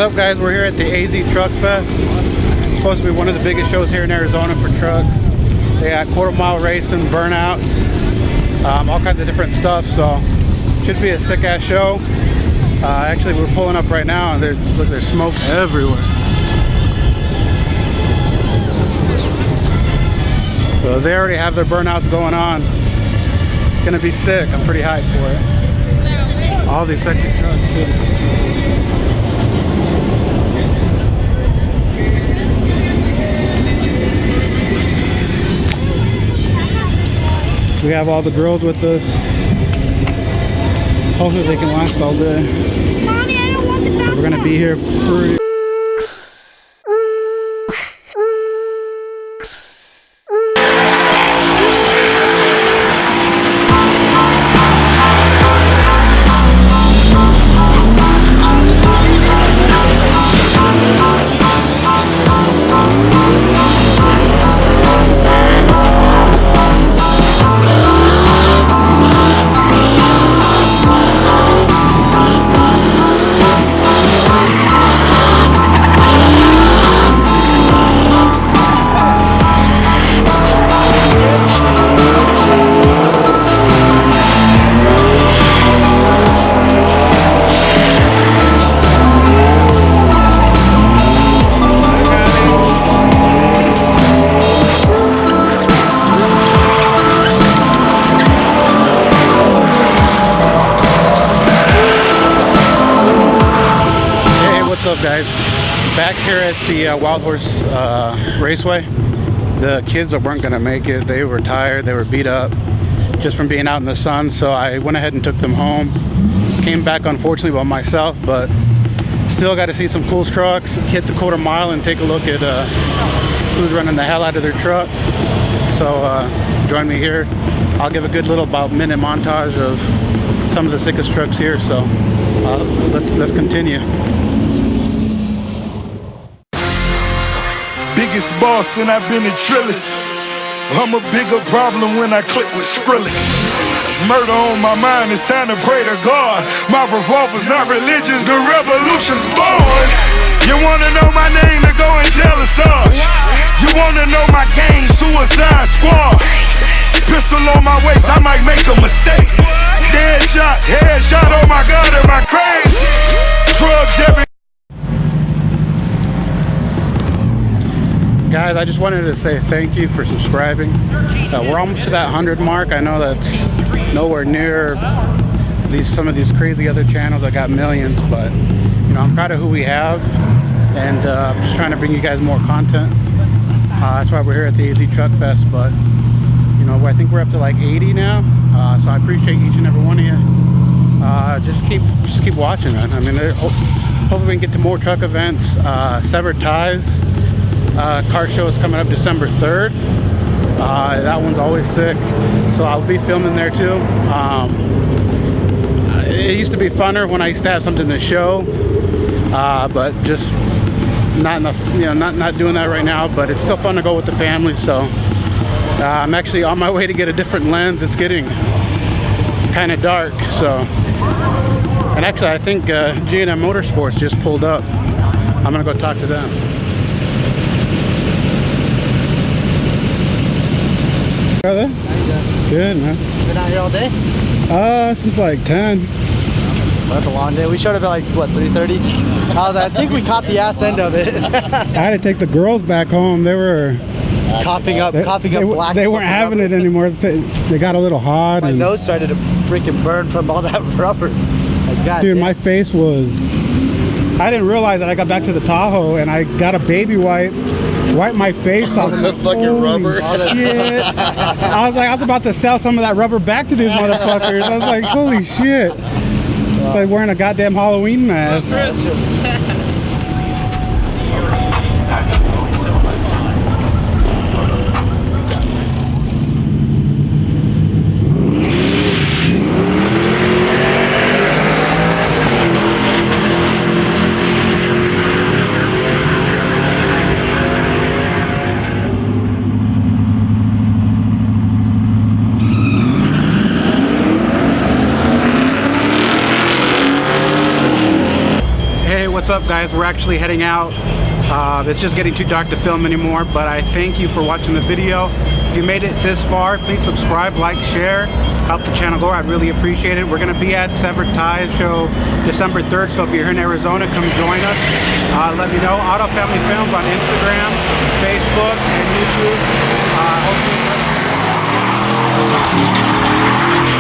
up, guys? We're here at the AZ Truck Fest. It's supposed to be one of the biggest shows here in Arizona for trucks. They got quarter-mile racing, burnouts, all kinds of different stuff. So should be a sick-ass show. Actually, we're pulling up right now, and there's smoke everywhere. So they already have their burnouts going on. It's gonna be sick. I'm pretty hyped for it. All these sexy trucks too. We have all the girls with us. Hopefully they can last all day. Mommy, I don't want the back. We're gonna be here pretty. What's up, guys? Back here at the Wild Horse Raceway. The kids that weren't gonna make it, they were tired, they were beat up just from being out in the sun, so I went ahead and took them home. Came back unfortunately by myself, but still got to see some cool trucks, hit the quarter mile and take a look at who's running the hell out of their truck. So join me here. I'll give a good little about minute montage of some of the sickest trucks here, so let's continue. Biggest boss and I've been a trillist. I'm a bigger problem when I click with Skrillex. Murder on my mind, it's time to pray to God. My revolver's not religious, the revolution's born. You wanna know my name, to go and tell us us. You wanna know my gang, Suicide Squad. Pistol on my waist, I might make a mistake. Headshot, oh my God, am I crazy? Drugs every. Guys, I just wanted to say thank you for subscribing. We're almost to that 100 mark. I know that's nowhere near some of these crazy other channels that got millions, but you know, I'm proud of who we have, and I'm just trying to bring you guys more content. That's why we're here at the AZ Truck Fest. But you know, I think we're up to like 80 now, so I appreciate each and every one of you. Just keep watching, man. I mean, hopefully we can get to more truck events. Severed Ties car show is coming up December 3rd. That one's always sick, so I'll be filming there too. It used to be funner when I used to have something to show, but just not enough, you know, not doing that right now. But it's still fun to go with the family, so I'm actually on my way to get a different lens. It's getting kind of dark, so. And actually, I think G&M Motorsports just pulled up. I'm gonna go talk to them. Brother? How you doing? Good, man. Been out here all day? Since like 10. That's a long day. We showed up at like, what, 3:30? I think we caught the ass end of it. I had to take the girls back home. They were coughing up black. They weren't having it anymore. They got a little hot. My nose started to freaking burn from all that rubber. Like, God, dude, damn. my face was... I didn't realize that I got back to the Tahoe and I got a baby wipe my face off. Fucking rubber. Shit. I was about to sell some of that rubber back to these motherfuckers. I was like, holy shit. It's like wearing a goddamn Halloween mask. up, guys. We're actually heading out. It's just getting too dark to film anymore, but I thank you for watching the video. If you made it this far, please subscribe, like, share, help the channel grow. I'd really appreciate it. We're going to be at Severed Ties show December 3rd, so if you're here in Arizona, come join us. Let me know. Auto Family Films on Instagram, Facebook, and YouTube. Hope you enjoy.